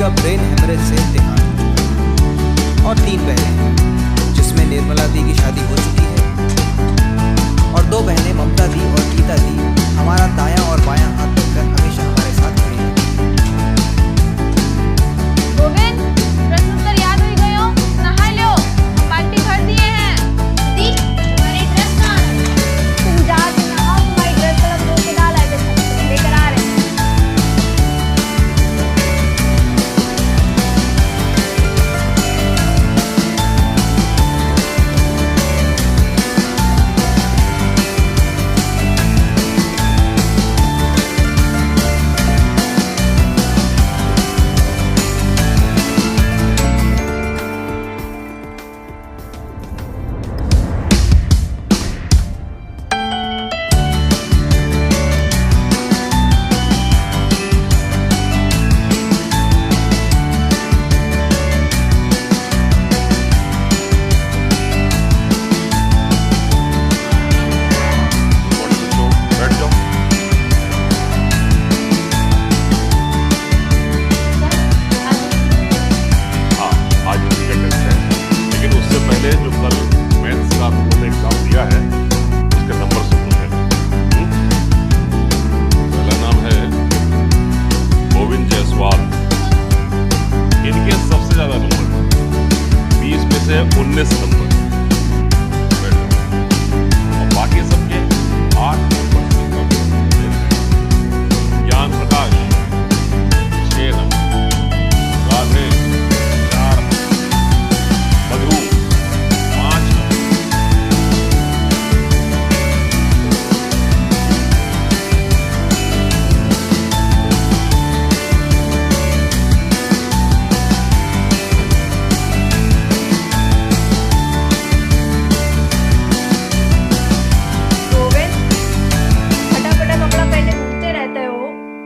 का brain haemorrhage से देहांत हो चुका है और 3 बहनें हैं जिसमें निर्मला दी की शादी हो चुकी है और 2 बहनें ममता दी और गीता दी हमारा दायां और बायां हाथ बनकर हमेशा हमारे साथ खड़ी हैं। गोविंद, प्रश्नोत्तर याद हो गए हो? नहा लो, हम बाल्टी भर दिए हैं। दीदी, तुम्हारी ड्रेस कहाँ है? तुम जाके नहाओ, तुम्हारी ड्रेस कलर धो के डाल आए थे, लेकर आ रहे हैं। इनके सबसे ज्यादा नंबर 20 में से 19 नंबर और बाकी सबके 8 नंबर से कम। ज्ञान प्रकाश 6 नंबर, राधे 4 नंबर, मधु 5 नंबर।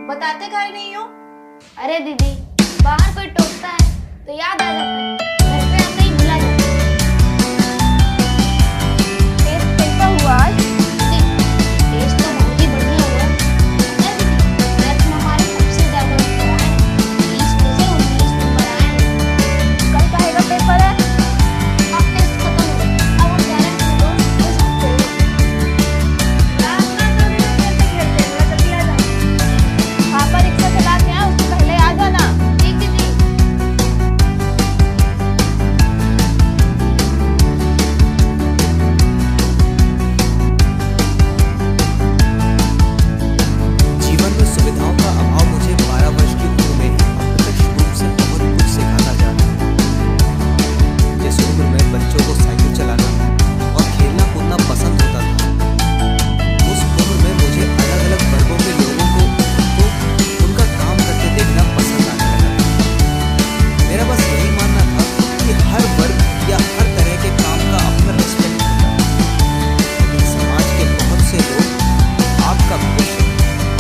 बताते काहे नहीं हो? अरे दीदी, बाहर कोई टोकता है तो याद आ जाता है, घर पे आते ही भुला जाता है। टेस्ट कैसा हुआ आज? दीदी, टेस्ट तो बहुत ही बढ़िया हुआ। पता है दीदी, मैथ में हमारे सबसे ज्यादा नंबर आए हैं, 20 में से 19 नंबर आए हैं। कल का आएगा पेपर है? अब टेस्ट खत्म हो गया, अब हम जा रहे हैं अपने दोस्त के साथ खेलने। रात का तो नहीं खेलते खेलते, मैं जल्दी आ जाऊँ। पापा रिक्शा चला के आए, उससे पहले आ जाना। ठीक दीदी। जीवन में सुविधाओं का अभाव मुझे 12 वर्ष की उम्र में ही अप्रत्यक्ष रूप से बहुत कुछ सिखाता जा रहा है। जिस उम्र में बच्चों को साइकिल चलाना और खेलना कूदना पसंद होता था, उस उम्र में मुझे अलग अलग वर्गों के लोगों को उनका काम करते देखना पसंद आने लगा। मेरा बस यही मानना था कि हर वर्ग या हर तरह के काम का अपना रिस्पेक्ट होता है, लेकिन समाज के बहुत से लोग आपका भविष्य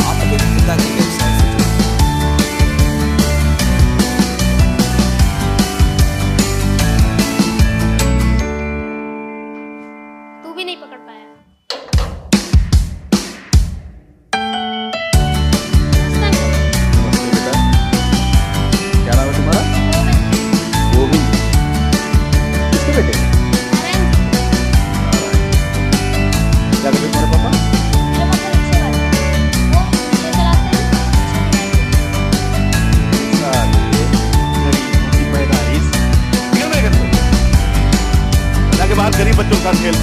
आपके पिता के व्यवसाय से जुड़े हैं। तू भी नहीं पकड़ पाया। नमस्ते बेटा, क्या नाम है तुम्हारा? गोविंद। किसके बेटे? नारायण, क्या करते तुम्हारे पापा? मेरे पापा रिक्शे वाले हैं। वो रिक्शे चलाते हैं, रिक्शे की लाइफ में। गरीबों की पैदाइश। निकल मेरे घर से। जाके बाहर गरीब बच्चों के साथ खेल।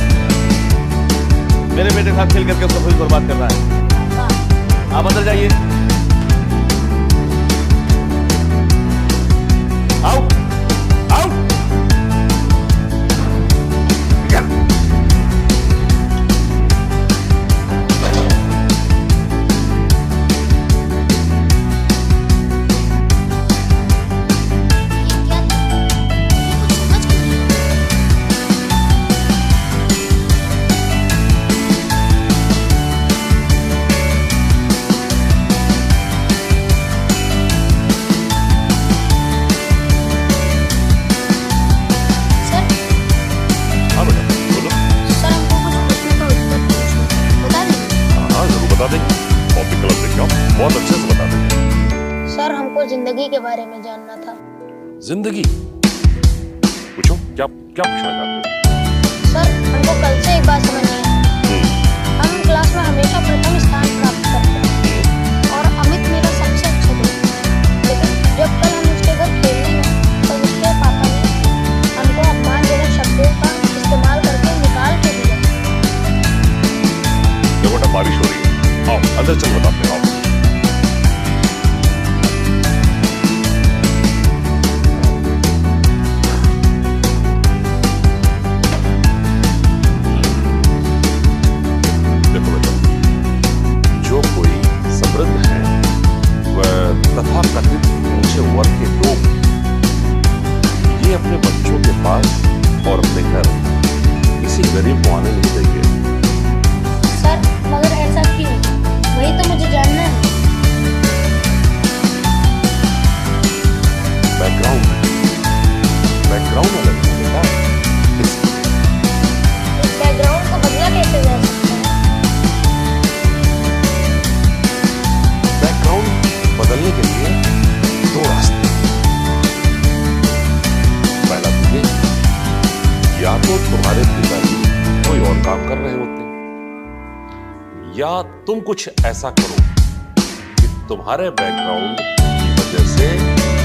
मेरे बेटे के साथ खेल करके उसका भविष्य बर्बाद कर रहा है। आप अंदर जाइए। आओ, आओ। निकल। ये क्या था? मुझे कुछ समझ क्यों नहीं आता? बता देंगे, कॉपी कलम लेके आओ, बहुत अच्छे से बता देंगे। सर हमको जिंदगी के बारे में जानना था। जिंदगी पूछो, क्या क्या पूछना चाहते सर हमको कल से एक बात समझ नहीं आई। हम क्लास में हमेशा प्रथम स्थान प्राप्त करते हैं और अमित मेरा सबसे अच्छा दोस्त है। लेकिन जब कल हम उसके घर खेलने गए तो उसके पापा ने हमको अपमानजनक शब्दों का इस्तेमाल करके निकाल के दिया। हो? बेटा बारिश हो रही है, आओ अंदर चल बताते हैं, आओ। देखो बेटा, जो कोई समृद्ध है वह तथाकथित ऊंचे वर्ग के लोग ये अपने बच्चों के पास और अपने घर किसी गरीब को आने नहीं देंगे। सर मगर ऐसा क्यों? वही तो मुझे जानना है। बैकग्राउंड बैकग्राउंड अलग है बेटा। इस बैकग्राउंड को बदला कैसे जा सकता है? बैकग्राउंड बदलने के लिए दो रास्ते। पहला तो ये, या तो तुम्हारे पिताजी कोई और काम कर रहे होते, या तुम कुछ ऐसा करो कि तुम्हारे बैकग्राउंड की वजह से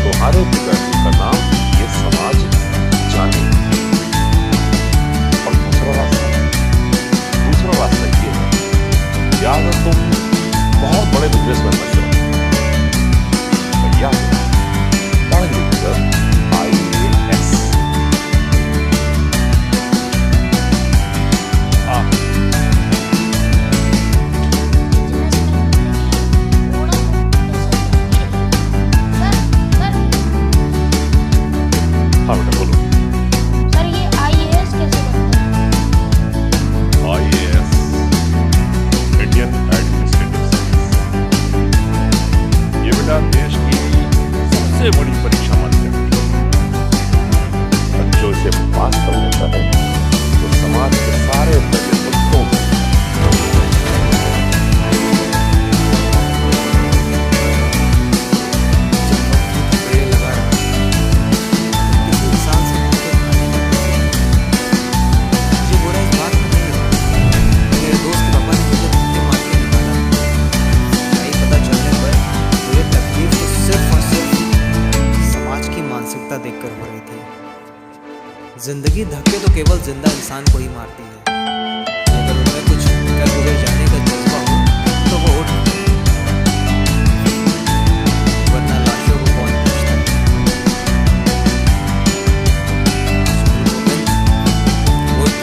तुम्हारे पिताजी का नाम ये समाज जाने। और दूसरा रास्ता ये है, या तो तुम बहुत बड़े बिजनेसमैन बन जाओ, या पढ़ लिखकर IAS। हाँ बेटा बोलो। सर ये IAS कैसे बनता है? IAS इंडियन एडमिनिस्ट्रेटिव सर्विस, ये बेटा देश की सबसे बड़ी परीक्षा मानी जाती है। और जो इसे पास कर लेता है तो समाज के सारे बड़े मुद्दों में कपड़े लगा रहा किसी इंसान से मुझे खाने की मुझे बुरा इस बात में नहीं है। मेरे दोस्त के पापा ने मुझे धक्के मार के निकाला। नहीं पता चलने पर मुझे तकलीफ तो सिर्फ और सिर्फ समाज की मानसिकता देखकर हो रही थी। जिंदगी धक्के तो केवल जिंदा इंसान को ही मारती है। अगर उनमें कुछ कर गुजर जाने का जज्बा हो तो वो उठ, वरना लाशों को कौन पूछता है। उठ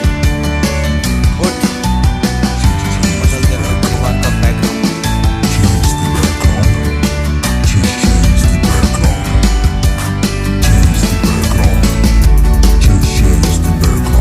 उठ, बदल दे अपने परिवार का बैकग्राउंड। Change the background.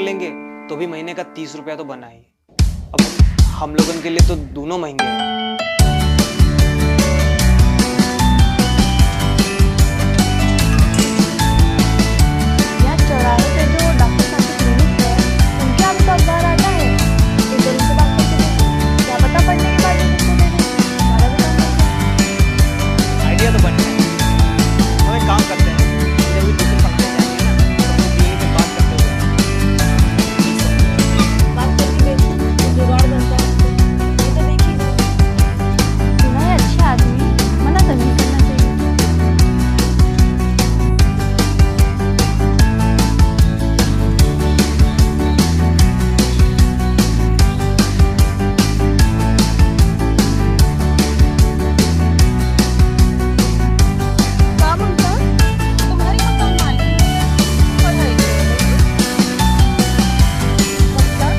लेंगे तो भी महीने का 30 रुपया तो बना ही। अब हम लोगन के लिए तो दोनों महंगे हैं। यार चौराहे पे जो डॉक्टर साहब की क्लिनिक है उनके आप तो अखबार आता है, एक बार उनसे बात करके देखो, क्या पता पढ़ने के बाद वो तुमको दे दें, हमारा भी काम बन जाए। आइडिया तो बढ़िया है। हम एक काम करते हैं, जब भी दूसरे पढ़ाने जाएंगे ना तो हम क्लिनिक में बात करते हुए बात करके देखो तो जुगाड़ बनता है। ये तो देखिए सुना है अच्छे आदमी, मना तो नहीं करना चाहिए। काम उनका तुम्हारी मकान में आए पढ़ाई कर रही हो। मतलब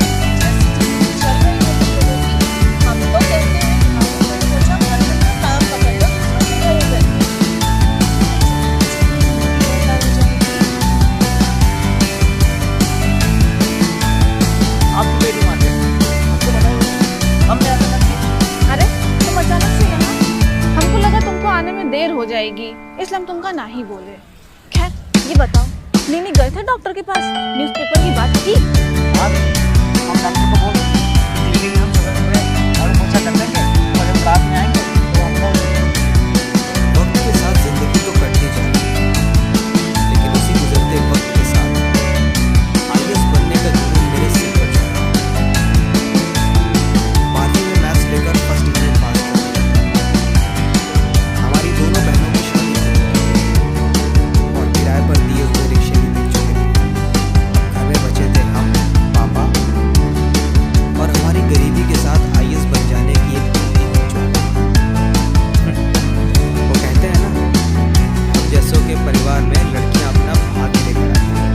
चल रही है तुम लोगों की। हम तो कहते हैं कि हम लोग सोचा घर में ना काम पकड़ लो दूसरों के घर में। आप मेरी मान लें, हमको बताइए, हमने ऐसा कर दिया। अरे तुम अचानक से यहाँ, हमको लगा तुमको आने में देर हो जाएगी इसलिए हम तुमका ना ही बोले। खैर ये बताओ, क्लिनिक गए थे डॉक्टर के पास, न्यूज़पेपर की बात की? हाँ, हम डॉक्टर को बोल क्लिनिक में हम सुबह सुबह झाड़ू पोछा कर देंगे और जब रात में आएंगे तो हमको वक्त के साथ जिंदगी तो कटती जा रही है, लेकिन उसी गुजरते वक्त के साथ आईएएस बनने का जुनून मेरे सिर पर चढ़ा। 12वीं में मैथ्स लेकर फर्स्ट डिवीजन पास कर लिया। हमारी दोनों बहनों की शादी हो गई और किराए पर दिए हुए रिक्शे भी बिक चुके थे। घर में बचे थे हम, पापा और हमारी गरीबी के साथ आईएएस बन जाने की एक छोटी ज्वाला। वो कहते हैं ना, हम जैसों के परिवार में लड़कियां अपना भाग्य लेकर आती हैं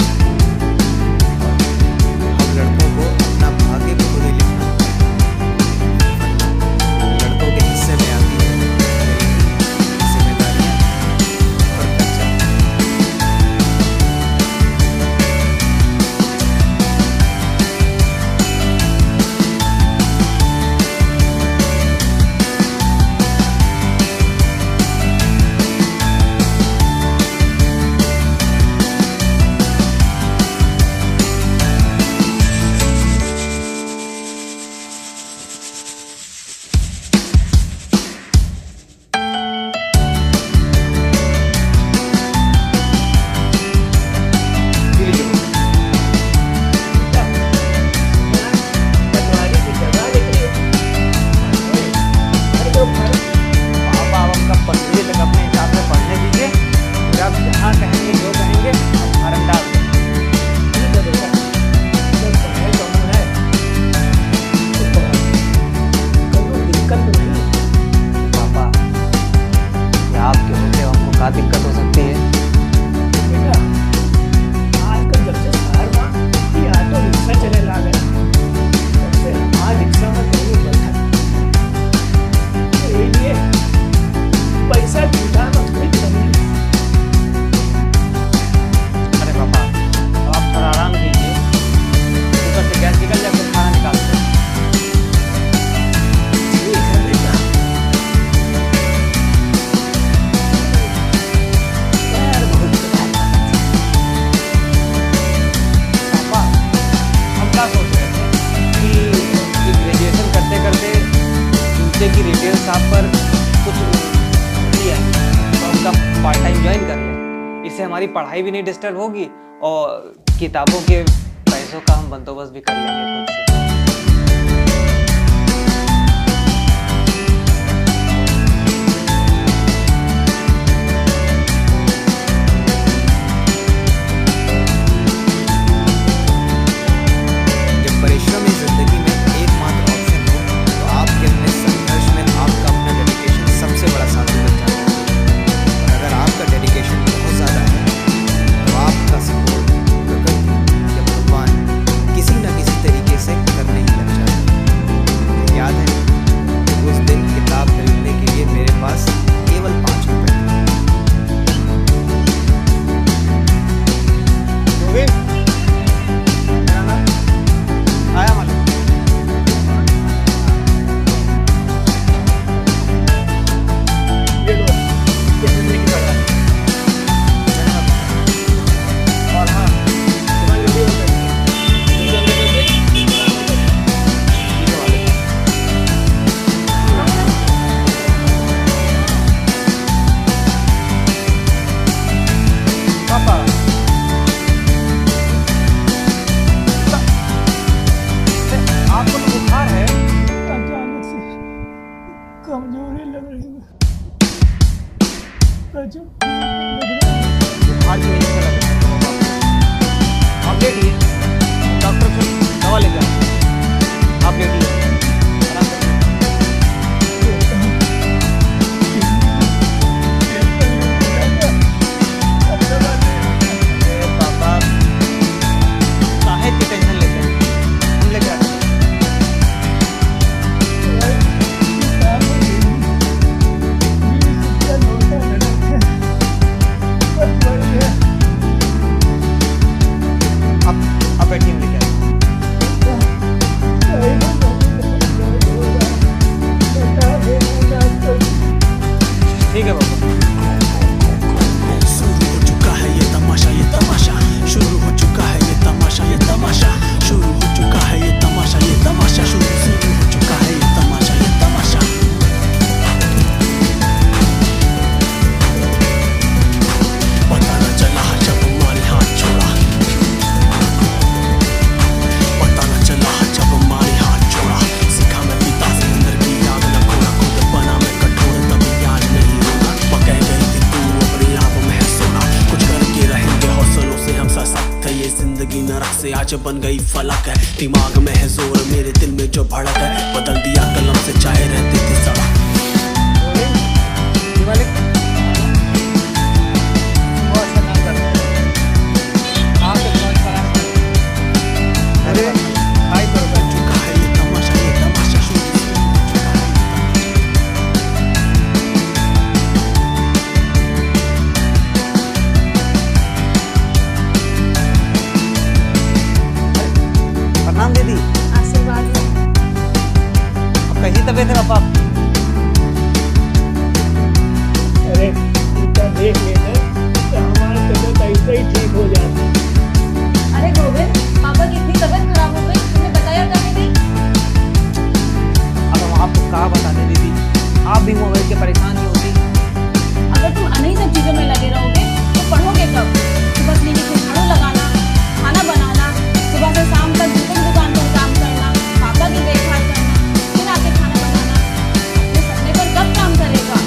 और हम लड़कों को अपना भाग्य खुद ही लिखना होता है। लड़कों के हिस्से में आती है जिम्मेदारियां और खर्चा। पापा अब हमका 15वीं तक अपने हिसाब से पढ़ने दीजिए, फिर आप जहाँ कहेंगे जो कहेंगे हम फार्म डाल देंगे। पापा क्या आपके होते हमको क्या दिक्कत हो सकती है? बेटा आजकल जब से शहर में ये ऑटो रिक्शा चले लागे, तब से हमारे रिक्शा में कहीं बैठा तो ये लिए पैसा जुटा में कोई कमी नहीं। अरे पापा अब आप थोड़ा आराम कीजिए, ऊपर से गैस निकल जाए फिर खाना निकालते हैं। ठीक है बेटा, यार बहुत बड़ा पापा हम क्या सोच रहे थे कि ग्रेजुएशन करते करते जूते की रिटेल शॉप पर कुछ किया तो उनका पार्ट टाइम ज्वाइन कर लें। इससे हमारी पढ़ाई भी नहीं डिस्टर्ब होगी और किताबों के पैसों का हम बंदोबस्त भी कर लेंगे खुद से। जब परिश्रम इस जिंदगी में एकमात्र ऑप्शन हो तो आपके अपने संघर्ष में आपका अपना डेडिकेशन सबसे बड़ा साथी बन जाता है। और अगर आपका डेडिकेशन बहुत ज़्यादा है तो आपका सपोर्ट प्रकृति या भगवान किसी न किसी तरीके से करने ही लग जाता है। मुझे याद है उस दिन किताब खरीदने के लिए मेरे पास केवल 5 रुपए थे। गोविंद, मेरा नाम बुखार की वजह से लग रहा है पापा। आप लेटिए, डॉक्टर को दवा लेकर आए। आप लेटिए, आराम करिए। अरे पापा, काहे इतनी टेंशन लेते हैं? हम लेकर आते हैं। आप बैठिए, हम लेकर आते हैं। ठीक है बाबा। शुरू हो चुका है ये तमाशा, ये तमाशा शुरू हो चुका है, ये तमाशा, ये तमाशा शुरू हो चुका है, ये तमाशा, ये तमाशा शुरू हो चुका है, ये तमाशा, ये तमाशा। पता न चला जब हमारे हाथ छोड़ा, पता न चला जब हमारे हाथ छोड़ा। सीखा मैं पिता से अंदर की याद न खोना, खुद बना मैं कठोर तभी याद नहीं होना। पकड़ गई थी तू अपने आप में है सोना, कुछ करके रहेंगे हौसलों से हम सशक्त है। ये जिंदगी नरक से आज बन गई फलक है, दिमाग में है जोर मेरे दिल में जो भड़क है। बदल दिया कलम से चाहे रहती थी सड़क। अरे हाय तो रुपए। चुका है ये तमाशा, ये तमाशा शुरू हो चुका है, ये तमाशा। प्रणाम दीदी। आशीर्वाद है। अब कैसी तबीयत है पापा? अरे इतना देख लेना तो हमारी तबीयत ऐसे ही ठीक हो जाती। अरे गोविंद, पापा की इतनी तबीयत खराब हो गई, तुमने बताया कभी नहीं? अब हम आपको कहाँ बताने दीदी, आप भी मोबाइल के परेशान नहीं होती। अगर तुम इन्हीं सब चीजों में लगे रहोगे तो पढ़ोगे कब? सुबह क्लिनिक में झाड़ू लगाना, खाना बनाना, सुबह से शाम तक दूसरी दुकान पर काम करना, पापा की देखभाल करना, फिर आके खाना बनाना, अपने सपने पर कब काम करेगा?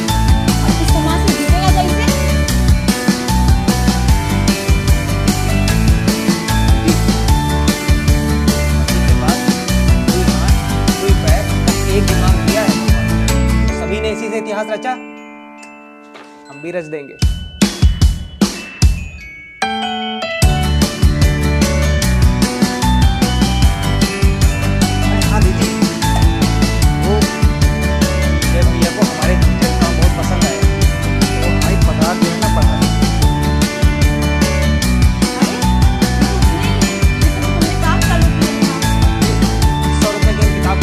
और इस समाज से जुड़ेगा कैसे? इसके बाद कोई हाथ, कोई पैर, एक दिमाग दिया है। सभी ने इसी से इतिहास रचा, हम भी रच देंगे। अरे हाँ दीदी, वो जब भैया को हमारे टीचर का बहुत पसंद आया तो वो हमारी पगार देना पड़ा। अरे ये तो तुमने काम चालू किया था। 100 रुपए की किताब।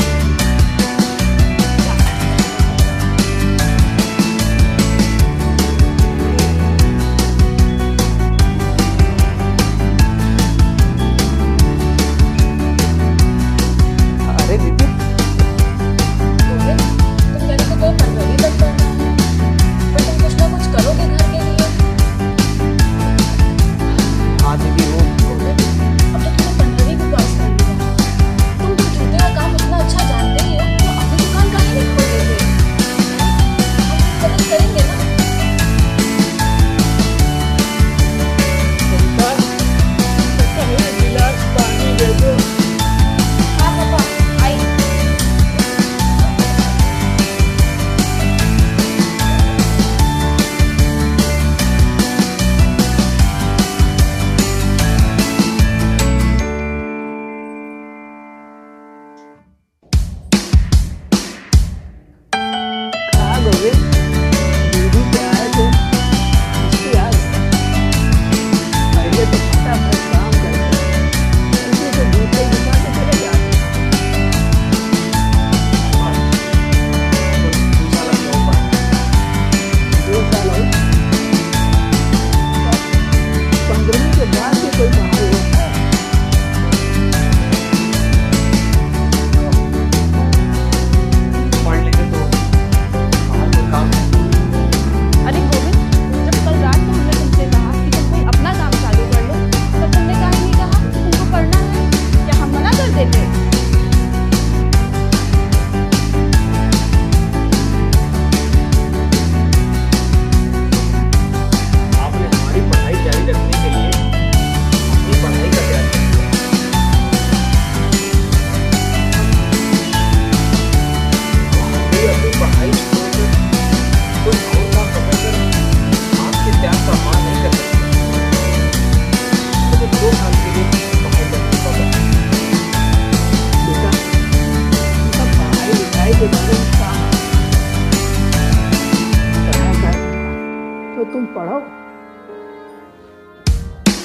पढ़ो।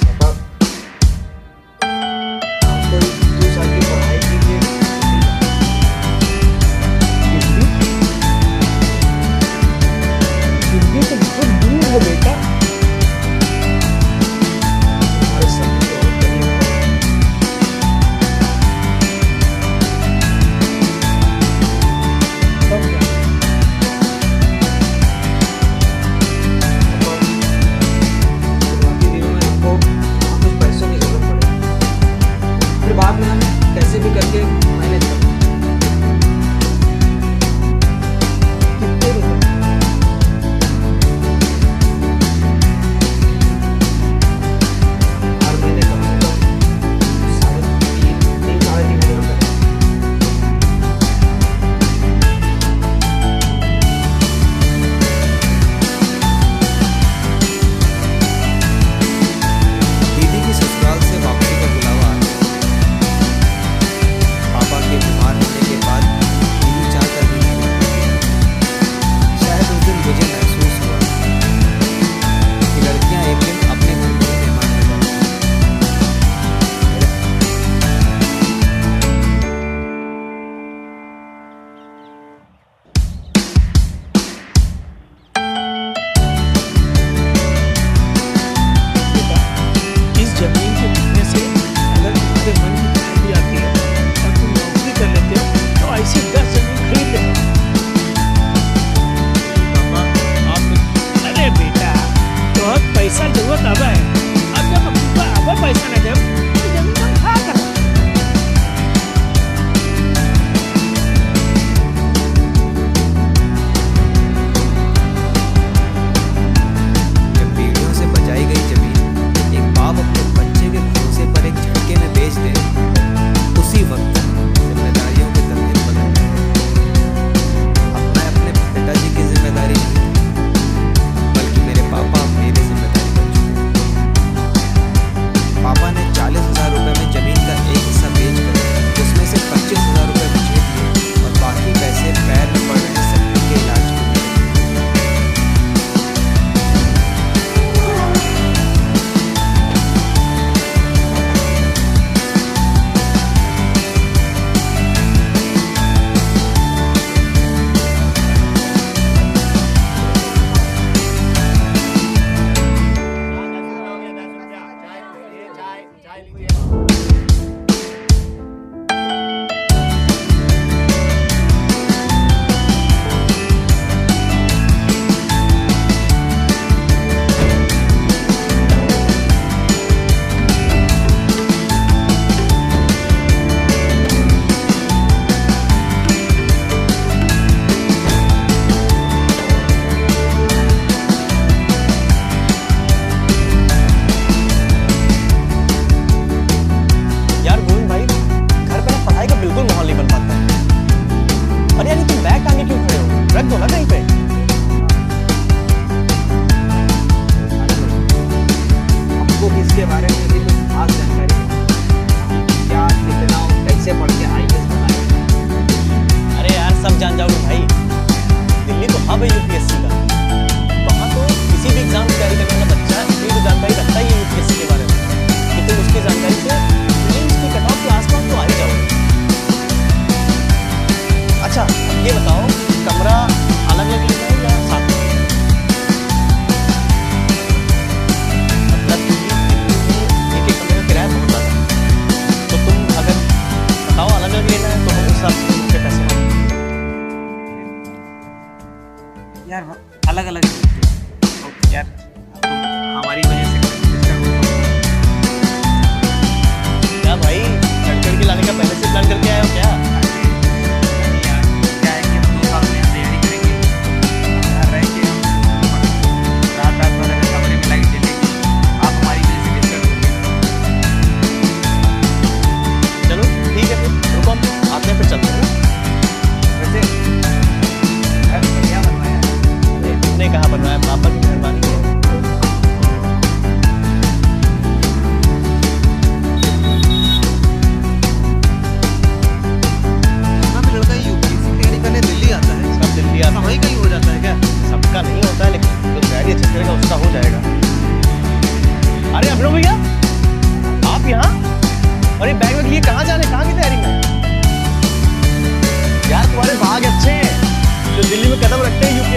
पापा आप कोई 2 साल की पढ़ाई कीजिए। हिंदी हिंदी तो बहुत दूर है बेटा। हमारे सपने तो और करीब है। तब क्या? पापा शुरुआती दिनों में हमको कुछ पैसों की जरूरत पड़ी, फिर बाद में हम कैसे भी करके मैनेज कर लें। कितने रुपए? हर महीने कम से कम 3.5 साढ़े 3 हज़ार रुपये। दीदी की ससुराल से वापसी का बुलावा आया। आप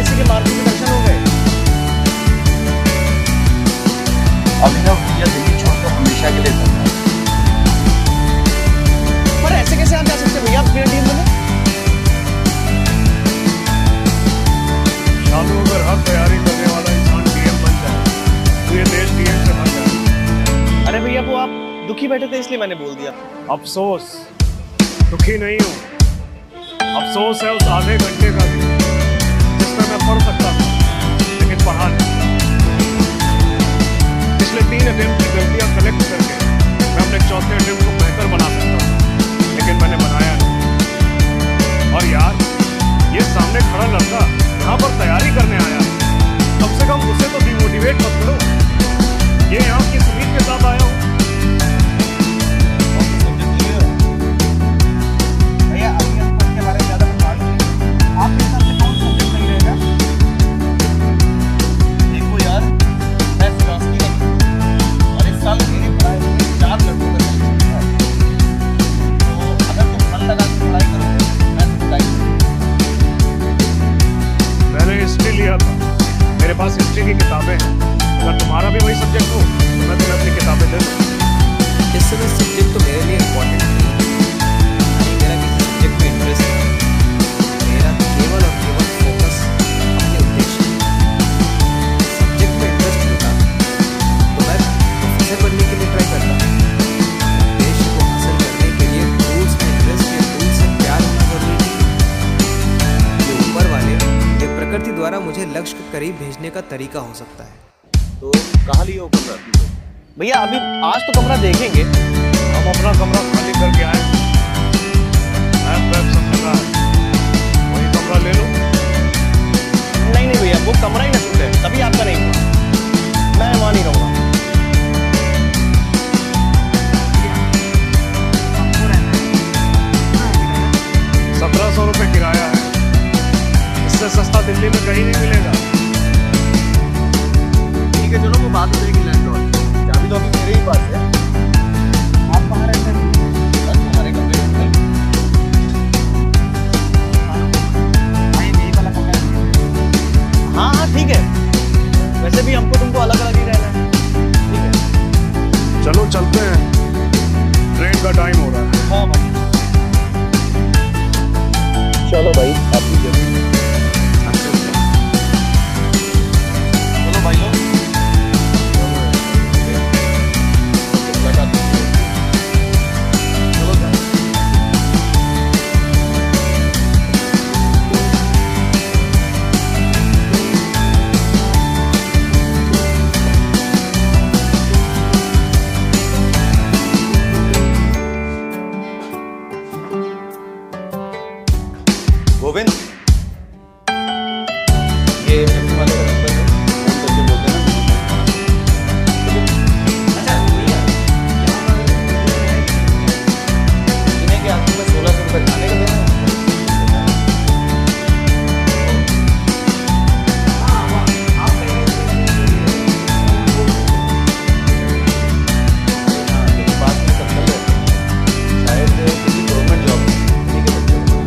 किसी के मारुति के दर्शन हो गए। अभिनव भैया दिल्ली छोड़ तो हमेशा के लिए चलता है। पर ऐसे कैसे आप जा सकते भैया बिना टीम बने? शानू अगर हर तैयारी करने वाला इंसान टीएम बन जाए तो ये देश टीएम से भर जाए। अरे भैया वो आप दुखी बैठे थे इसलिए मैंने बोल दिया। अफसोस, दुखी नहीं हूँ। अफसोस है उस आधे घंटे का भी जिसमें मैं पढ़ सकता था लेकिन पढ़ा नहीं। पिछले 3 अटेम्प्ट की गलतियां कलेक्ट करके मैं अपने चौथे अटेम्प्ट को बेहतर बना सकता था लेकिन मैंने बनाया नहीं। और यार ये सामने खड़ा लड़का यहाँ पर तैयारी करने आया है, कम से कम उसे तो डिमोटिवेट मत करो। ये यहाँ किस उम्मीद के साथ आया हूँ। भैया अभी हमको इसके बारे में ज्यादा मालूम नहीं, आपके हिसाब से कौन सब्जेक्ट सही रहेगा? देखो यार, मैं फिलॉसफी का और इस साल मेरी पढ़ाई में 4 लड़कों का सब्जेक्ट है, तो अगर तुम मन लगा के पढ़ाई करोगे मैं तुमको गाइड करूंगा। मैंने हिस्ट्री लिया था, मेरे पास हिस्ट्री की किताबें हैं। अगर तुम्हारा भी वही सब्जेक्ट हो तो मैं तुम्हें अपनी किताबें दे दूँ। इस समय सब्जेक्ट तो मेरे लिए इम्पोर्टेंट नहीं मेरा किसी सब्जेक्ट में इंटरेस्ट है। मेरा केवल और केवल फोकस अपने उद्देश्य सब्जेक्ट में इंटरेस्ट होता तो मैं प्रोफेसर बनने के लिए ट्राई करता। उद्देश्य को हासिल करने के लिए टूल्स में इंटरेस्ट या टूल्स से प्यार होना जरूरी नहीं। ये ऊपर वाले या प्रकृति द्वारा मुझे लक्ष्य के करीब भेजने का तरीका हो सकता है। तो कहाँ लिए हो कमरा? भैया अभी आज तो कमरा देखेंगे। हम अपना कमरा खाली करके आए, सब लगा है, वही कमरा ले लो। नहीं नहीं भैया वो कमरा ही ना छूटे तभी आपका नहीं हुआ, मैं वहाँ नहीं रहूँगा। 1700 रुपये किराया है, इससे सस्ता दिल्ली में कहीं नहीं मिलेगा। ठीक है चलो वो बात हो जाएगी लैंडलॉर्ड, चाबी तो अभी मेरे ही पास है। आप कहाँ रहते हैं? बस तुम्हारे कमरे में। हाँ ये मेरी वाला कमरा है। हाँ हाँ ठीक है, वैसे भी हमको तुमको अलग अलग ही रहना है। ठीक है चलो चलते हैं, ट्रेन का टाइम हो रहा है। हाँ भाई चलो भाई आपकी जरूर। चलो भाई लोग चलो जाओ। गोविंद ये एमपी वाले का नंबर है, फोन करके बोल देना। अच्छा भैया इन्हें के आपको मैं 1600 रुपये खाने का देना है। यही बात में सब चल रहे थे, शायद किसी गवर्नमेंट जॉब में इन्हीं के बच्चे को।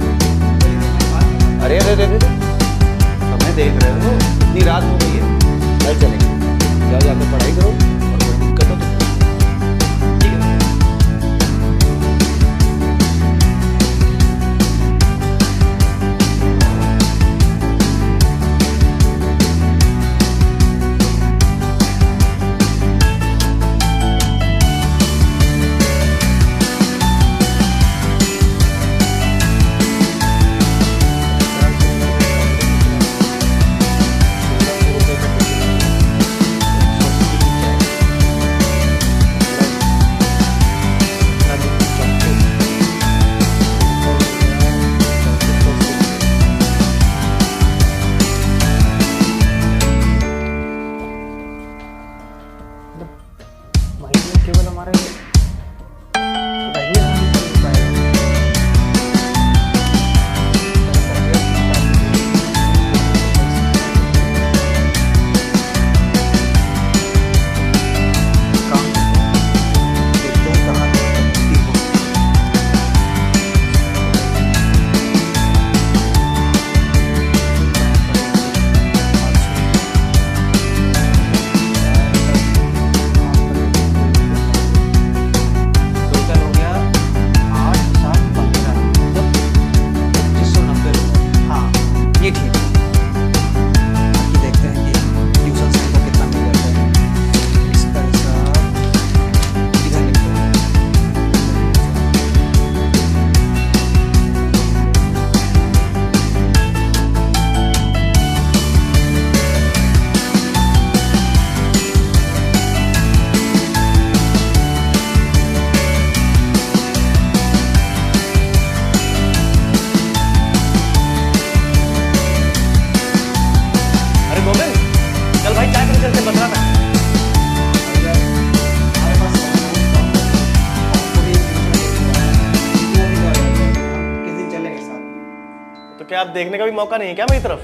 क्या आप देखने का भी मौका नहीं है क्या मेरी तरफ?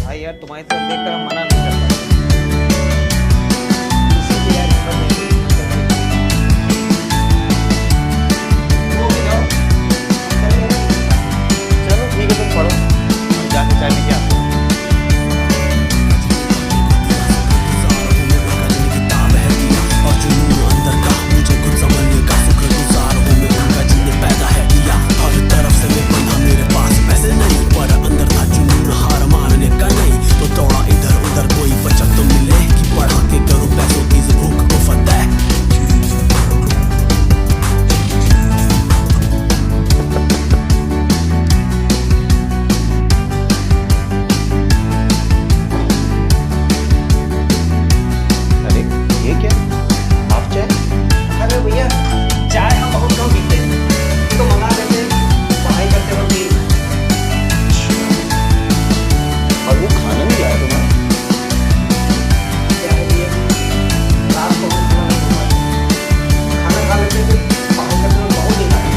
भाई यार तुम्हारी तरफ देखकर हम मना नहीं कर पाते, इसीलिए यार हिम्मत नहीं हुई। वो भी जाओ, चलो ठीक है, तुम पढ़ो, हम जाके चाय पी के आते हैं। किताब है दिया और जुनून अंदर का मुझे कुछ समझने का शुक्रगुजार हूँ मैं उनका जिन्हें पैदा है किया। हर तरफ से मैं बंधा, मेरे पास पैसे नहीं पर अंदर था जुनून हार मानने का नहीं। तो दौड़ा इधर उधर कोई बचत तो मिले कि पढ़ा के करूँ पैसों की इस भूख को फतेह। अरे ये क्या, आप चाय? अरे भैया चाय हम बहुत कम पीते हैं, तो मंगा लेते हैं, पढ़ाई करते वक्त ही। और वो खाना नहीं लाया तुम्हारा? क्या है भैया, रात को हम खाना नहीं खाते, खाना खा लेते थे, पढ़ाई करते वक्त बहुत ही खाते।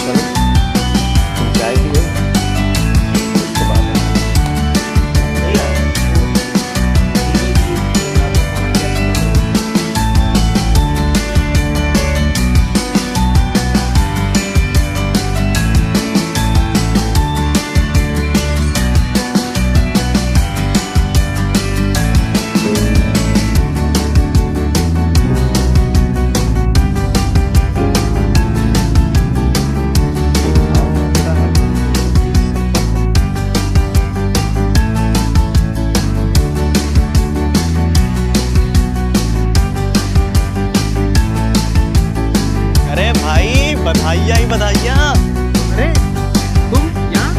चलो तुम चाय पियो, उसके बाद नहीं यार, अरे भाई बधाइयाँ ही बधाइयाँ। अरे तुम यहाँ?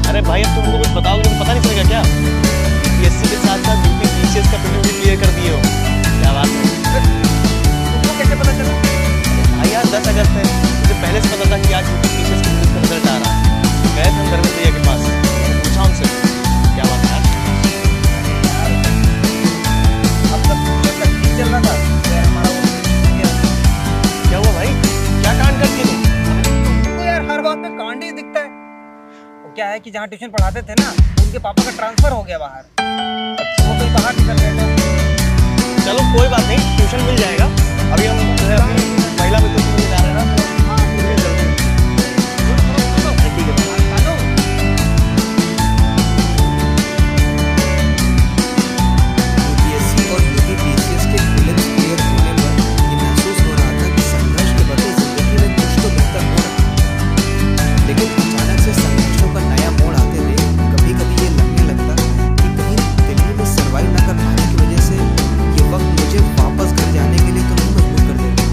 अरे भाई अब तुमको कुछ बताओगे तो पता नहीं चलेगा क्या? यूपीएससी के साथ साथ यूपीपीसीएस का प्रीलिम भी क्लियर कर दिए हो, क्या बात है? तुमको कैसे पता चला? भाई आज 10 अगस्त है, मुझे पहले से पता था कि आज यूपीपीसीएस के प्रीलिम का रिजल्ट आ रहा है। गए थे धर्मेंद्र भैया के पास, मैंने पूछा उनसे क्या बात है यार? अब तक ठीक चल रहा था, यार हमारा वो हो गया। क्या हुआ भाई, क्या कांड कर दिए तुम? तुमको यार हर बात में कांड ही दिखता है। वो क्या है कि जहाँ ट्यूशन पढ़ाते थे ना, उनके पापा का ट्रांसफर हो गया बाहर, वो कहीं बाहर निकल गए थे। चलो कोई बात नहीं, ट्यूशन मिल जाएगा। अभी हम जो है अपनी महिला मित्रों से मिलने जा रहे हैं ना, तो हाँ मिलिए जल्दी। ठीक है भाई। यूपीएससी और यूपीपीसीएस के प्रीलिम्स क्लियर होने पर ये महसूस हो रहा था कि संघर्ष के बदले जिंदगी में कुछ तो बेहतर हो रहा है। लेकिन अचानक से संघर्षों का नया मोड़ आते थे। कभी कभी ये लगने लगता कि कहीं दिल्ली में सर्वाइव न कर पाने की वजह से ये वक्त मुझे वापस घर जाने के लिए तो नहीं मजबूर कर देता।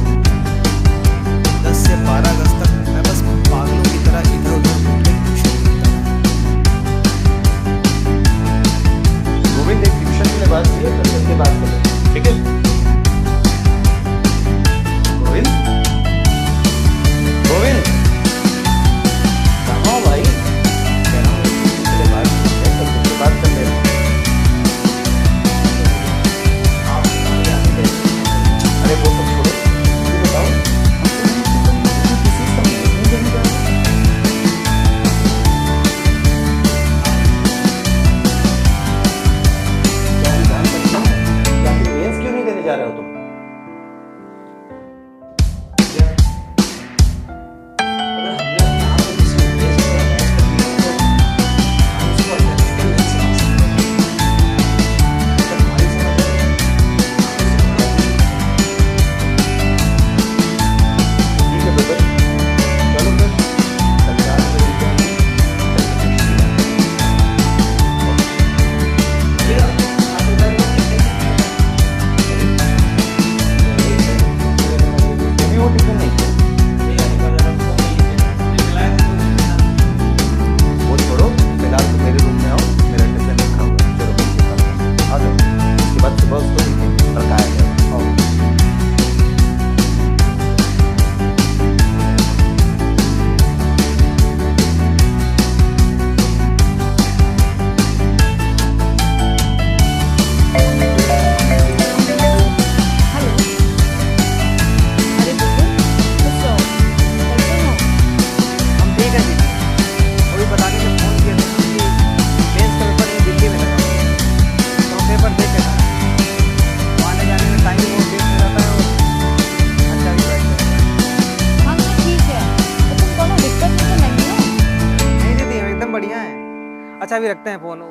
अच्छा अभी रखते हैं फ़ोन,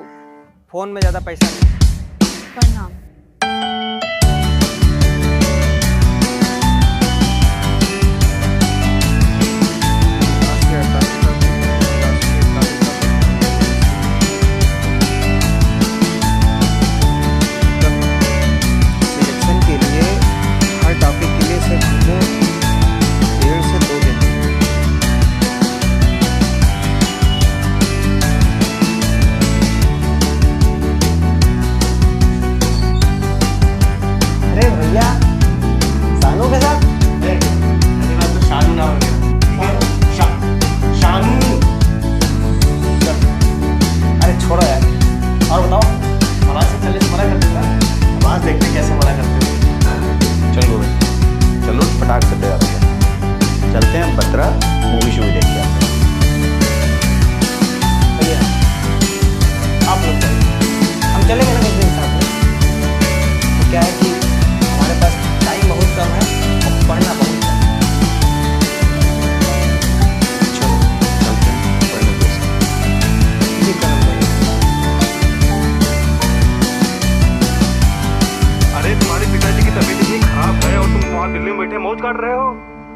फ़ोन में ज़्यादा पैसा नहीं। प्रणाम। सिलेक्शन के लिए हर टॉपिक के लिए सिर्फ हमें 1.5 से 2 दिन। अरे भैया सानू के साथ अरे बात तो शानू नाम है मेरा, ठीक है? शानू। अरे छोड़ो यार, और बताओ आवाज से चलने से मना करते हो ना? आवाज देखते कैसे मना करते हो। चल गोविंद, चलो फटाक से तैयार हो गया, चलते हैं बत्रा मूवी शूवी देख के आते हैं। भैया आप लोग चलिए, हम चलेंगे ना कुछ दिन साथ में। तो क्या है कि हमारे पास टाइम बहुत कम है और पढ़ना बहुत है। चलो चलते हैं पढ़ने दोस्त। जी करम भैया। अरे तुम्हारे पिताजी की तबीयत इतनी खराब है और तुम वहाँ दिल्ली में बैठे मौज काट रहे हो।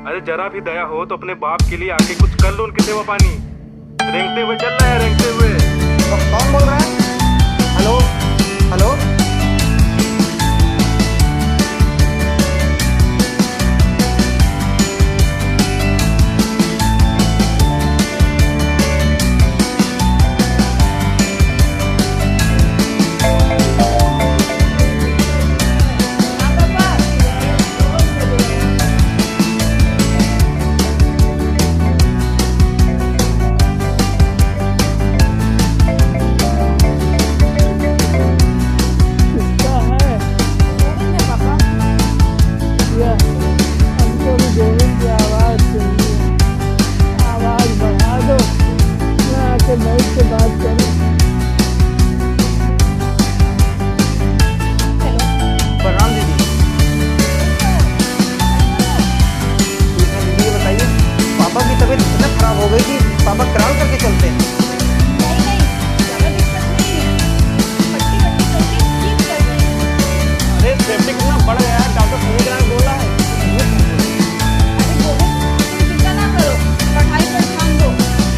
अरे जरा भी दया हो तो अपने बाप के लिए आके कुछ कर लो उनकी सेवा पानी। रेंगते हुए चल रहे हैं, रेंगते हुए। तो कौन बोल रहा है? Hello hello. किसका है? गोविंद है पापा। यह हमको भी गोविंद की आवाज सुननी है। आवाज बढ़ा दो, मैं आके बैठ के बात करूं। हेलो। प्रणाम दीदी। ठीक है दीदी, ये बताइए पापा की तबीयत इतना खराब हो गई कि पापा कराल करके चलते हैं। नहीं नहीं, ज़्यादा दिक्कत नहीं है, पट्टी वट्टी करके ठीक कर रहे हैं। अरे सेफ्टी कितना बढ़ गया है, डॉक्टर समझ रहा है, बोला है। अरे गोविंद तुम चिंता ना करो, पढ़ाई पर ध्यान दो,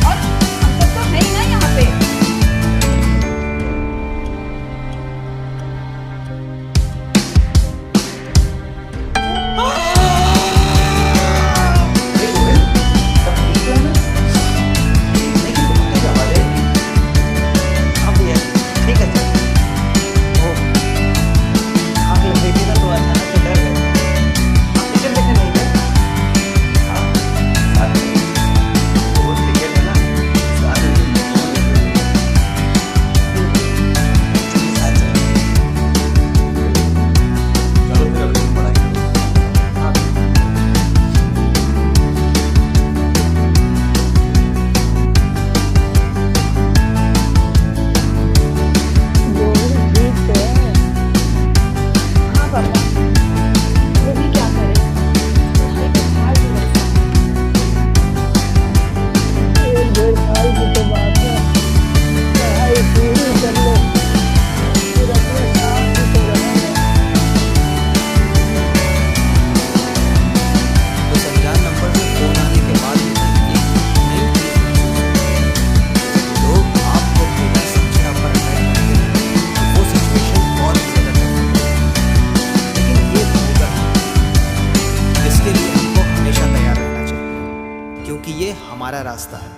और हम सब तो है ही ना यहाँ पे। गोविंद ठीक तो है। हाँ पापा, वो भी क्या करे, पढ़ाई पे भार भी लगता है। 1-1.5 साल की तो बात है, पढ़ाई पूरी कर लो, फिर अपने साथ ही तो रहेगा। उस अनजान नंबर से फ़ोन आने के बाद मुझे एक नई चीज़ महसूस हुई। लोग आपको बिना समझे आप पर अटैक करते हैं, तो वो सिचुएशन और भी ज़्यादा टफ है। लेकिन ये होगा ही। इसके लिए हमको हमेशा तैयार रहना चाहिए, क्योंकि ये हमारा रास्ता है,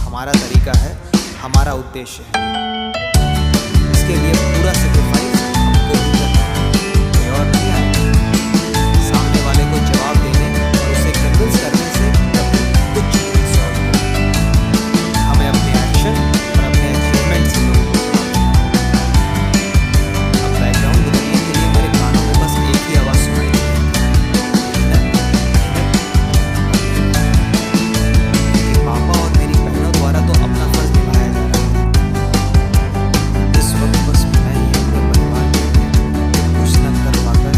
हमारा तरीका है, हमारा उद्देश्य है। इसके लिए पूरा सेक्रीफाइस हमको भी करना है, कोई और नहीं आएगा। सामने वाले को जवाब देने और उसे कन्विंस करने से कभी कुछ नहीं सॉल्व होगा। हमें अपने एक्शन और अपने अचीवमेंट से लोगों को जोड़ना है। अब बैकग्राउंड बदलने के लिए मेरे कानों में बस एक ही आवाज़ सुनाई देती है, कि पापा और मेरी बहनों द्वारा तो अपना फर्ज निभाया जा रहा है। इस वक्त बस मैं ही अपने परिवार के लिए कुछ न कर पाकर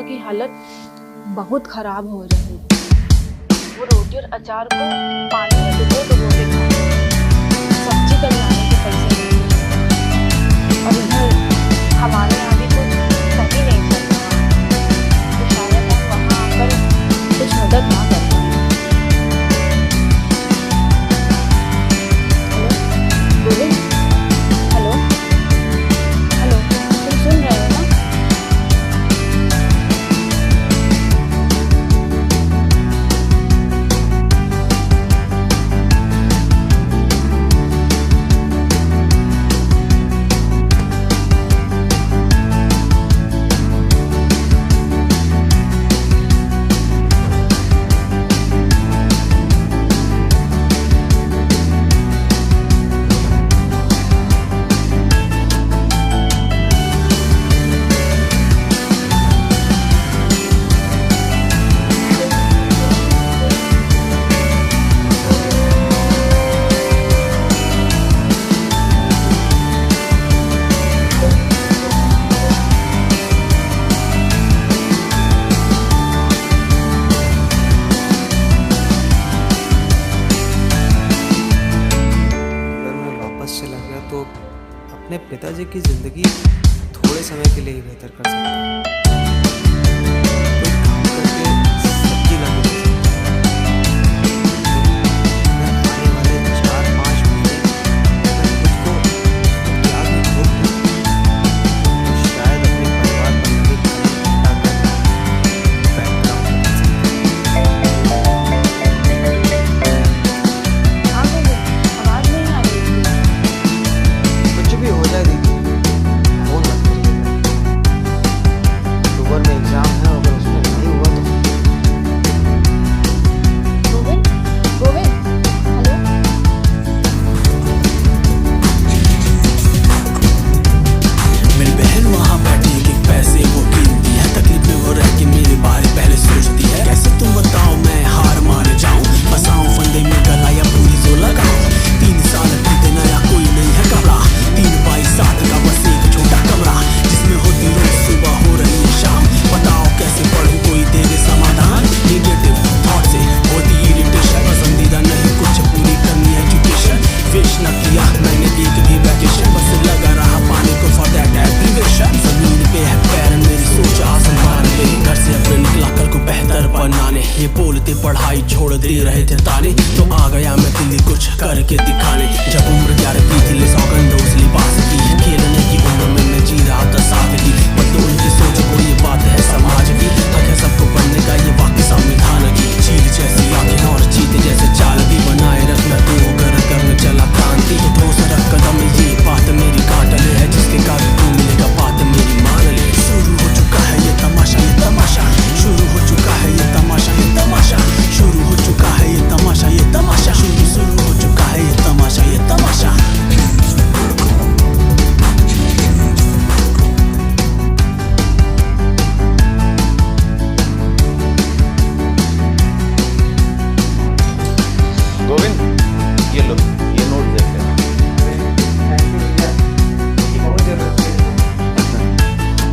की हालत बहुत खराब हो रही थी। वो रोटी और अचार को पानी में डुबो के खाए, सब्जी कर लाने के पैसे नहीं थे। और इधर हमारे यहाँ भी कुछ सही नहीं चल रहा, तो शायद हम वहाँ आकर कुछ मदद ना कर पाए। गोविंद, हेलो हेलो, तुम सुन रहे हो ना? अगर मैं वापस चला गया तो अपने पिताजी की जिंदगी थोड़े समय के लिए ही बेहतर कर सकता हूँ। कोई काम करके सब्जी ला के दे सकता हूँ। अगर आने वाले 4-5 महीने मैं खुद को त्याग में रोक दूँ तो शायद अपने परिवार पर लगे खर्च हटाकर बैकग्राउंड कर सकता हूँ। हाँ गोविंद, आवाज नहीं आ रही थी। कुछ भी हो जाए दीदी, फोन मत करिएगा। अक्टूबर में एग्जाम है, अगर उसमें नहीं हुआ तो गोविंद, गोविंद, हेलो। मेरी बहन वहाँ बैठी कि पैसे वो गिनती है, तकलीफ में वो रह के मेरे बारे पहले सोचती है। कैसे तुम बताओ मैं हार मान जाऊं, फंसाऊं फंदे में गला या पूरी जो लगाऊं। 3 साल बीते नया कोई नहीं है कपड़ा, 3 बाई 7 का बस एक छोटा कमरा, जिसमें होती रोज सुबह हो रही है शाम। बताओ कैसे पढ़ूं कोई दे दे समाधान। नेगेटिव थॉट से होती इरिटेशन, पसंदीदा नहीं कुछ पूरी करनी एजुकेशन। विश न किया मैंने एक भी वैकेशन, बस लगा रहा पानी को फॉर दैट एप्लीकेशन। जमीन पे है पैर मेरी सोच आसमान पे, घर से अपने निकला कल को बेहतर बनाने। ये बोलते पढ़ाई छोड़ दे रहे थे ताने, तो आ गया मैं दिल्ली कुछ करके दिखाने। जब उम्र 11 की थी सौगंध उस लिबास की, खेलने की उम्र में मैं जी रहा था सादगी। बदलो उनकी सोच को ये बात है समाज की, हक है सबको बनने का ये वाक्य संविधान की। चील जैसी आंखें और चीते जैसे चाल भी बनाए रखना, तो कर करने चला क्रांति। तो ठोस रख कदम ये बात मेरी काट ले है, जिसके कारण तू मिलेगा बात मेरी मान ले। शुरू हो चुका है ये तमाशा, ये तमाशा शुरू हो चुका है ये तमाशा, ये तमाशा शुरू हो चुका है ये तमाशा, ये तमाशा शुरू हो चुका है ये तमाशा, ये तमाशा। गोविंद, ये लो, ये नोट देख लेना।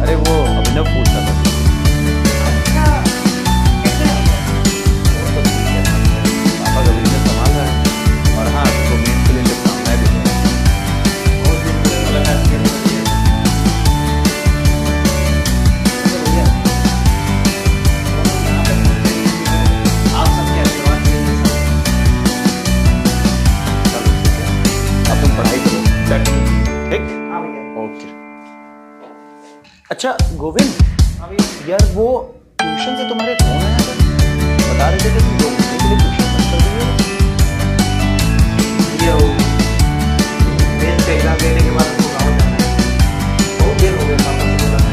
अरे वो अभिनव पूछ रहा था। वो तो ठीक है, पापा का बिजनेस संभाल रहा है। और हाँ, तो मेन के लिए शुभकामनाएं भी दे रहा आप सबके आशीर्वाद के लिए सब अब तुम पढ़ाई करो, दैट ठीक। हाँ भैया। ओके। अच्छा गोविंद, यार वो ट्यूशन से तुम्हारे फोन आया था, बता रहे थे कि तुम 2 घंटे के लिए ट्यूशन बंद कर दिए हो। ये हो मेंस का एग्जाम देने के बाद हमको गाँव जाना है, बहुत देर हो गया पापा से बोला है।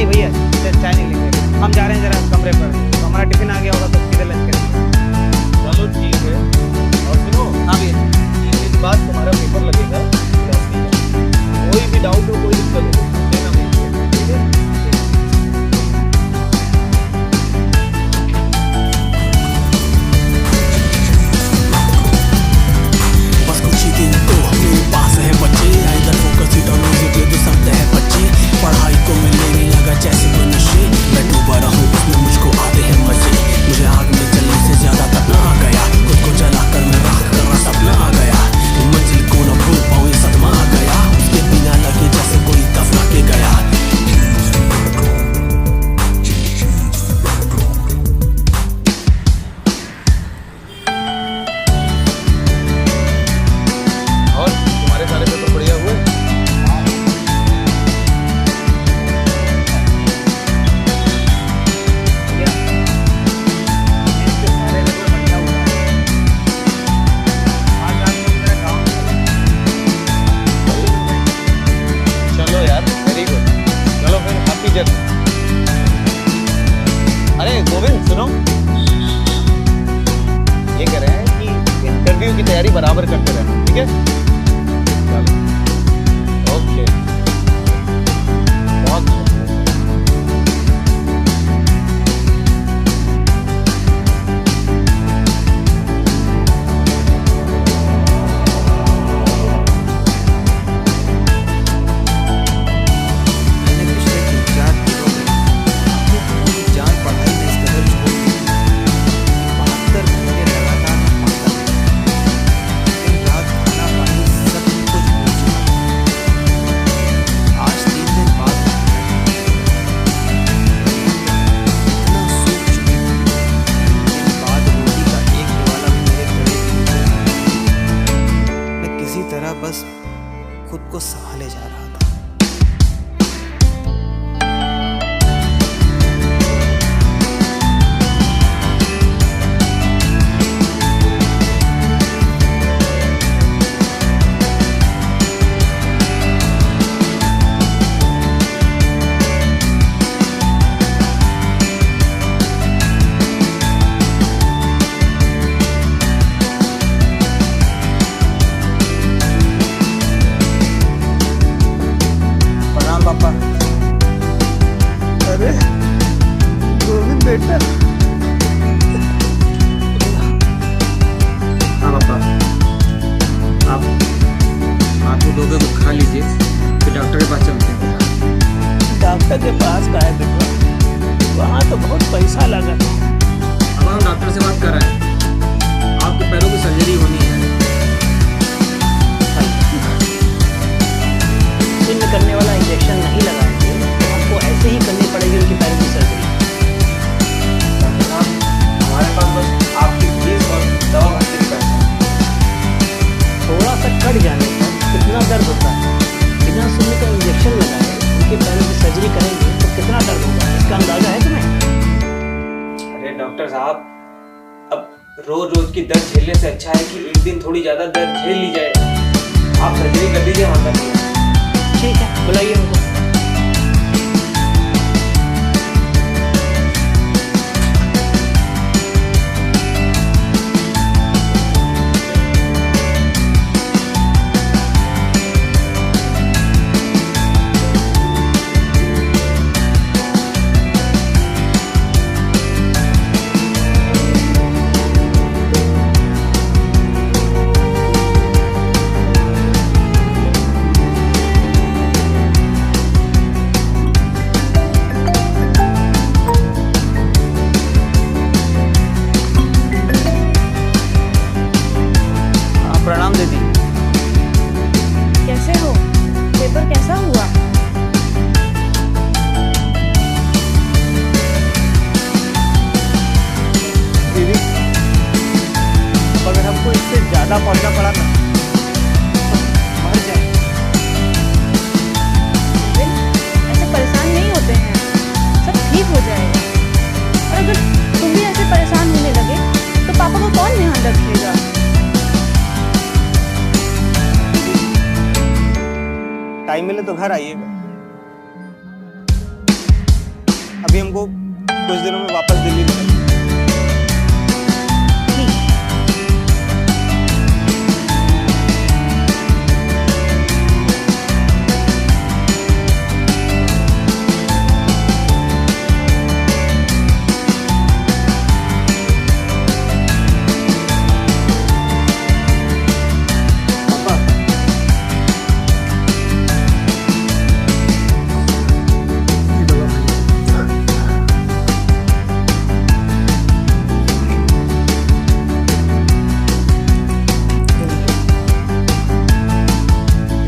नहीं भैया, चाय नहीं लेंगे, हम जा रहे हैं जरा कमरे पर, तो हमारा टिफिन आ गया होगा तो सीधे लंच करेंगे। चलो ठीक है। और सुनो, हाँ भैया, इस बात तुम्हारा पेपर लगेगा, कोई भी डाउट हो, कोई दिक्कत हो, देना मुझे, ठीक है? बस कुछ ही दिन तो मेरे पास है बच्चे, इधर फोकस ही डाउन पे तो सब है बच्चे, पढ़ाई को मैं लेने लगा जैसे कोई नशे, मैं डूबा रहूं उसमें मुझको आते हैं मजे, मुझे आग में जलने से ज्यादा तपना आ गया, खुद को जलाकर मैं राख करना सपना आ गया, मंजिल को न भूल पाऊं ये सदमा आ गया, उसके बिना लगे जैसे कोई दफना के गया। और तुम्हारे सारे पेपर बढ़िया हुए? इसके सारे पेपर बढ़िया हुआ है। आज आपको मेरा काम चलो यार, वेरी गुड। चलो फिर, हैप्पी जर्नी। अरे गोविंद सुनो, ये कह रहे हैं कि इंटरव्यू की तैयारी बराबर करते रहना, ठीक है? चलो, ओके। बहुत अच्छा। मैंने पिछले 3-4 दिनों में अपनी पूरी जान पढ़ाई में इस कदर झोंक दी कि 72 घंटे लगातार मैं पढ़ता था। दिन रात खाना पानी सब कुछ भूल चुका था। आज 3 दिन बाद इतना सूख चुकी थी। 3 दिन बाद रोटी का एक निवाला भी मेरे गले की नीचे। मैं किसी तरह बस खुद को संभाले जा रहा था। प्रणाम पापा। अरे गोविंद बेटा, हाँ पापा, आप आंखों धोकर कुछ खा लीजिए, फिर डॉक्टर के पास चलते हैं। डॉक्टर के पास का है बेटा, वहाँ तो बहुत पैसा लगा। अब हम डॉक्टर से बात कर रहे हैं, आपके पैरों की सर्जरी होनी है। शून्य करने वाला इंजेक्शन नहीं लगाएंगे तो आपको ऐसे ही करनी पड़ेगी उनकी पैरों की सर्जरी। डॉक्टर साहब, हमारे पास बस आपकी फीस और दवा भर्ती के पैसे हैं। थोड़ा सा कट जाने पर कितना दर्द होता है, बिना शून्य का इंजेक्शन लगाए उनके पैरों की सर्जरी करेंगे तो कितना दर्द होगा, इसका अंदाजा है तुम्हें? अरे डॉक्टर साहब, अब रोज रोज की दर्द झेलने से अच्छा है कि एक दिन थोड़ी ज्यादा दर्द झेल ली जाए। आप सर्जरी कर दीजिए, हमारा नहीं है। ठीक है, बुलाइए उनको। प्रणाम दीदी। कैसे हो? पेपर कैसा हुआ? दीदी, अगर हमको इससे ज्यादा पढ़ना पड़ा ना तो मर जाए। ऐसे परेशान नहीं होते हैं, सब ठीक हो जाएगा। और अगर तुम भी ऐसे परेशान होने लगे तो पापा को कौन ध्यान रखेगा? टाइम मिले तो घर आइएगा। अभी हमको कुछ दिनों में वापस दिल्ली निकलना है।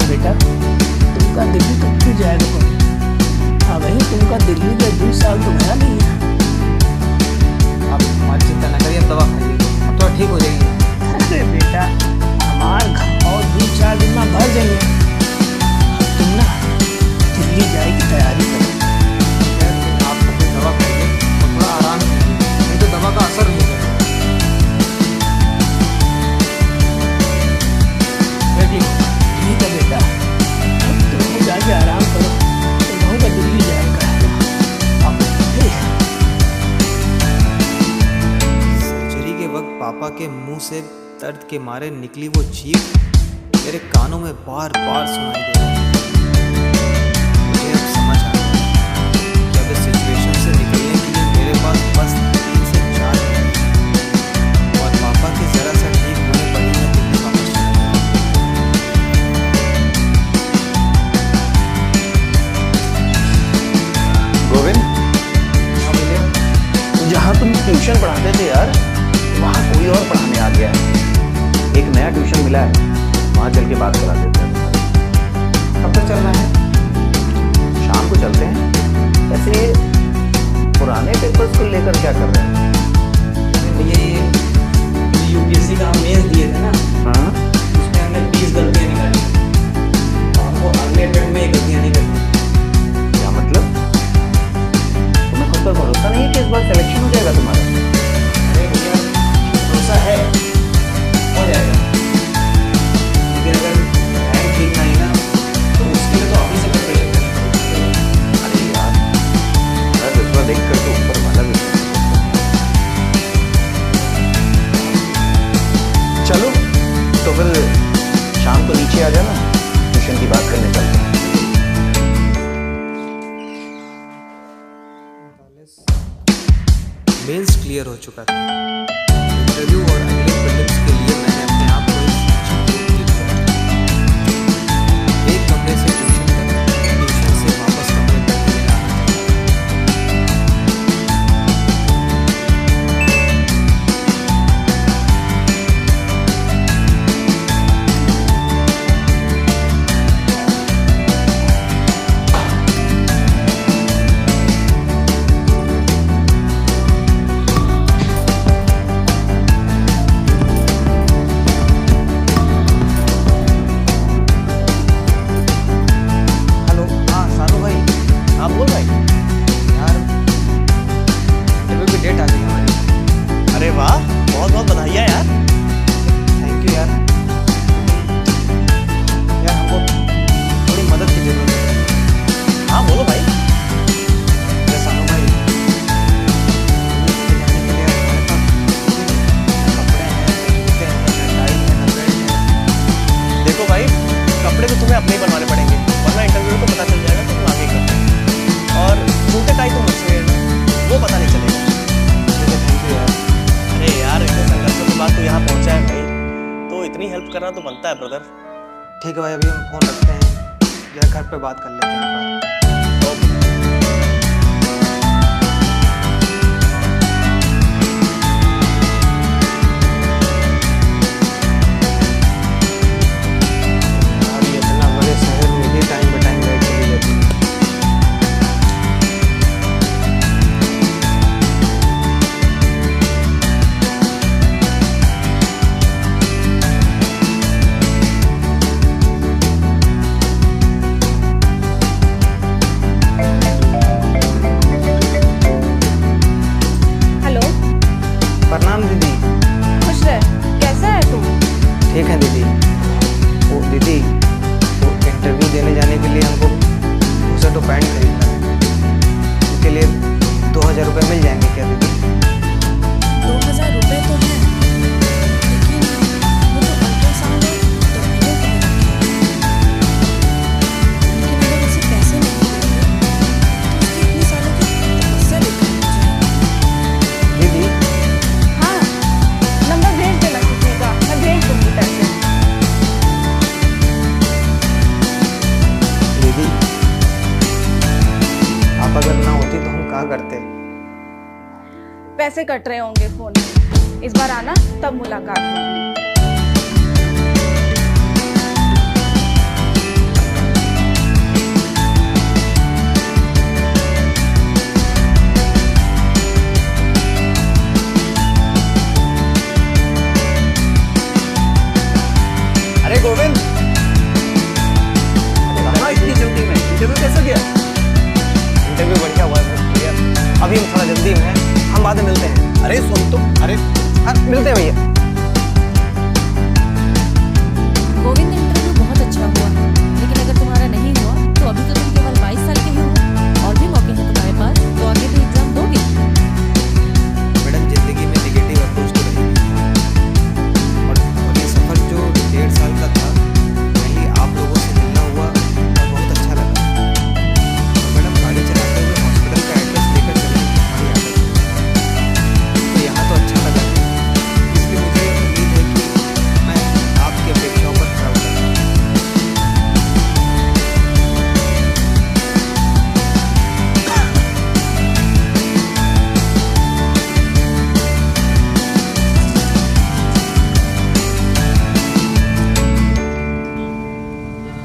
बेटा तुमका दिल्ली तो क्यों जाएगा कौन? अब ही तुमका दिल्ली में 2 साल तो गया नहीं है। आप हमारी चिंता न करिए, अब दवा खाइए, अब थोड़ा ठीक हो जाएगी। अरे बेटा हमार घाव 2-4 दिन में भर जाएंगे। अब तुम ना दिल्ली जाए की तैयारी करो। आप अपनी दवा खाइए और थोड़ा आराम कीजिए, नहीं तो दवा का असर नहीं करेगा। ठीक है बेटा, अब तुम जाके आराम करो, तुम का दिल्ली जाएगा। सर्जरी के वक्त पापा के मुंह से दर्द के मारे निकली वो चीख मेरे कानों में बार बार सुनाई दे रही है। मुझे अब समझ आ गया कि अब इस सिचुएशन से निकलने के लिए मेरे पास बस 3 से 4 दिन है और पापा के जरा सा ठीक होने पर ही मैं दिल्ली वापस चला जाऊंगा। गोविंद, हाँ भैया। जहाँ तुम ट्यूशन पढ़ाते थे यार, वहाँ कोई और पढ़ाने आ गया है। एक नया ट्यूशन मिला है, वहाँ चल के बात करा देते हैं। कब तक चलना है? शाम को चलते हैं। वैसे ये पुराने पेपर्स को लेकर क्या कर रहे हैं? भैया ये यूपीएससी का हम मेंस दिए थे ना, हाँ? उसमें हमने 20 गलतियाँ निकाली और हमको अगले अटेम्प्ट में ये गलतियाँ नहीं करनी। क्या मतलब? तुम्हें खुद पर भरोसा नहीं है कि इस बार सिलेक्शन हो जाएगा तुम्हारा? अरे भैया भरोसा है, हो जाएगा, लेकिन अगर रैंक ठीक नहीं ना तो उसके लिए तो अभी से प्रिपरेशन करनी पड़ेगी। अरे यार, हमारा जज्बा देख कर तो ऊपर वाला भी चलो, तो फिर शाम को नीचे आ जाना, ट्यूशन की बात करने चलते हैं। मेंस क्लियर हो चुका था। इंटरव्यू और अगले प्रीलिम्स के लिए मैंने अपने आप को एक शिक्षक नियुक्त किया। एक कमरे से ट्यूशन तक, ट्यूशन से वापस कमरे तक मेरा आना जाना। हेलो, हाँ सानू भाई। हाँ बोल भाई। यार इंटरव्यू की डेट आ गई हमारी। अरे वाह, बहुत बहुत बधाइयाँ यार। थैंक यू यार। यार हमको थोड़ी मदद की जरूरत है। हाँ बोलो भाई। यार सानू भाई, दिल्ली जाने के लिए हमारे पास कपड़े हैं, जूते हैं, टाई है, बेल्ट है। देखो भाई, कपड़े तो तुम्हें अपने ही बनवाने पड़ेंगे, वरना इंटरव्यू को पता चल जाएगा कि तुम आगे करते हो। और जूते टाई तो मुझसे लेना, वो पता नहीं चलेगा। ठीक है, थैंक यू यार। अरे यार, इतने संघर्षों के बाद तू यहाँ पहुँचा है भाई, तो इतनी हेल्प करना तो बनता है ब्रदर। ठीक है भाई, अभी हम फोन रखते हैं, जरा घर पे बात कर लेते हैं एक बार। ओके। यार ये इतना बड़े शहर में भी टाइम पे टाइम लाइट चली जाती है। 2000 रुपये मिल जाएंगे क्या दीदी? 2000 रुपए तो है, लेकिन वो तो अल्ट्रासाउंड है, दवाइयों का रखे हैं। लेकिन अगर उसे पैसे नहीं मिलेंगे तो उसकी इतने सालों की तपस्या बेकार हो जाएगी। दीदी हाँ, नंबर भेज देना किसी का, मैं भेज दूंगी पैसे। दीदी आप अगर ना होती तो हम क्या करते? पैसे कट रहे होंगे फोन में, इस बार आना तब मुलाकात होगी। अरे गोविंद, कहाँ इतनी जल्दी में? इंटरव्यू कैसा गया? इंटरव्यू बढ़िया हुआ है भैया। अभी हम थोड़ा जल्दी में हैं, हम बाद में मिलते हैं। अरे सुन तो, अरे मिलते हैं भैया। गोविंद, इंटरव्यू बहुत अच्छा हुआ, लेकिन अगर तुम्हारा नहीं हुआ तो अभी तो तुम केवल 22 साल के ही हो, और भी मौके हैं तुम्हारे पास, तो आगे भी एग्जाम दोगे। मैडम जिंदगी में नेगेटिव अप्रोच तो रहेगी, और ये सफ़र जो 1.5 साल का था, पहले आप लोगों से मिलना हुआ और बहुत अच्छा लगा। और मैडम गाड़ी चलाते हुए हॉस्पिटल का एड्रेस लेकर चले हमारी आदत, तो यहाँ तो अच्छा लगा, इसलिए मुझे उम्मीद है कि मैं आपकी अपेक्षाओं पर खरा उतरूंगा।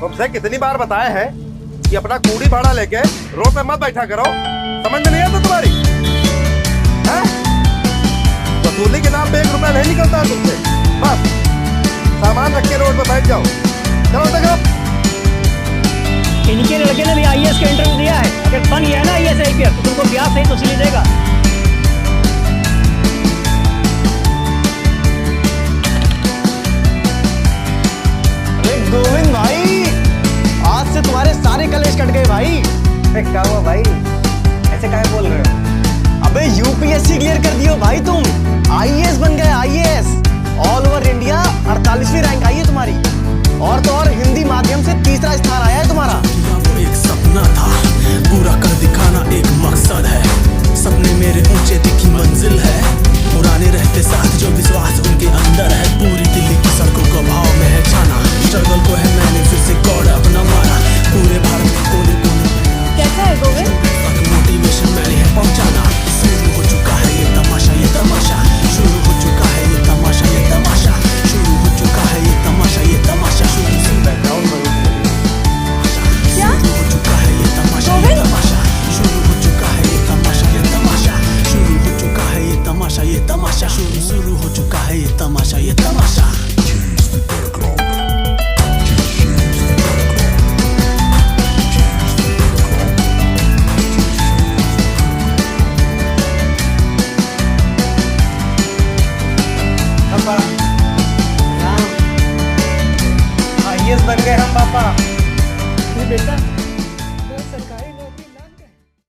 तुमसे कितनी बार बताया है कि अपना कूड़ी भाड़ा लेके रोड पे मत बैठा करो, समझ में नहीं आता तुम्हारी? हैं? वसूली के नाम पे 1 रुपया नहीं निकलता है तुमसे, बस सामान रख के रोड पे बैठ जाओ। चलो देखो, इनके लड़के ने भी आईएएस का इंटरव्यू दिया है, अगर बन गया ना आईएएस आईपीएस तो तुमको ब्याज सही वसूली देगा। अरे गोविंद भाई, आज से तुम्हारे सारे कलेश कट गए भाई। अरे क्या हुआ भाई, ऐसे काहे बोल रहे हो? अबे यूपीएससी क्लियर कर दियो भाई तुम, आईएएस बन गए आईएएस। ऑल ओवर इंडिया 48वीं रैंक आई है तुम्हारी, और तो और हिंदी माध्यम से 3रा स्थान आया है तुम्हारा। वो एक सपना था, पूरा कर दिखाना एक मकसद है। सपने मेरे ऊंचे दिखी मंजिल है, पुराने रहते साथ जो विश्वास उनके अंदर है। पूरी दिल्ली की सड़कों का भाव में है जाना, स्ट्रगल को है मैंने फिर से गॉड अपना माना। पूरे भारत के कोने कोने कैसा है गोविंद? मोटिवेशन मैंने है पहुंचाना। शुरू हो चुका है ये तमाशा, ये तमाशा शुरू हो चुका है, ये तमाशा, ये तमाशा शुरू हो चुका है, ये तमाशा, ये तमाशा शुरू क्या? हो चुका है, ये तमाशा, ये तमाशा शुरू हो चुका है, ये तमाशा, ये तमाशा शुरू हो चुका है, ये तमाशा, ये तमाशा शुरू हो चुका है, ये तमाशा, ये तमाशा। पापा आईएएस बन गए हम पापा। बेटा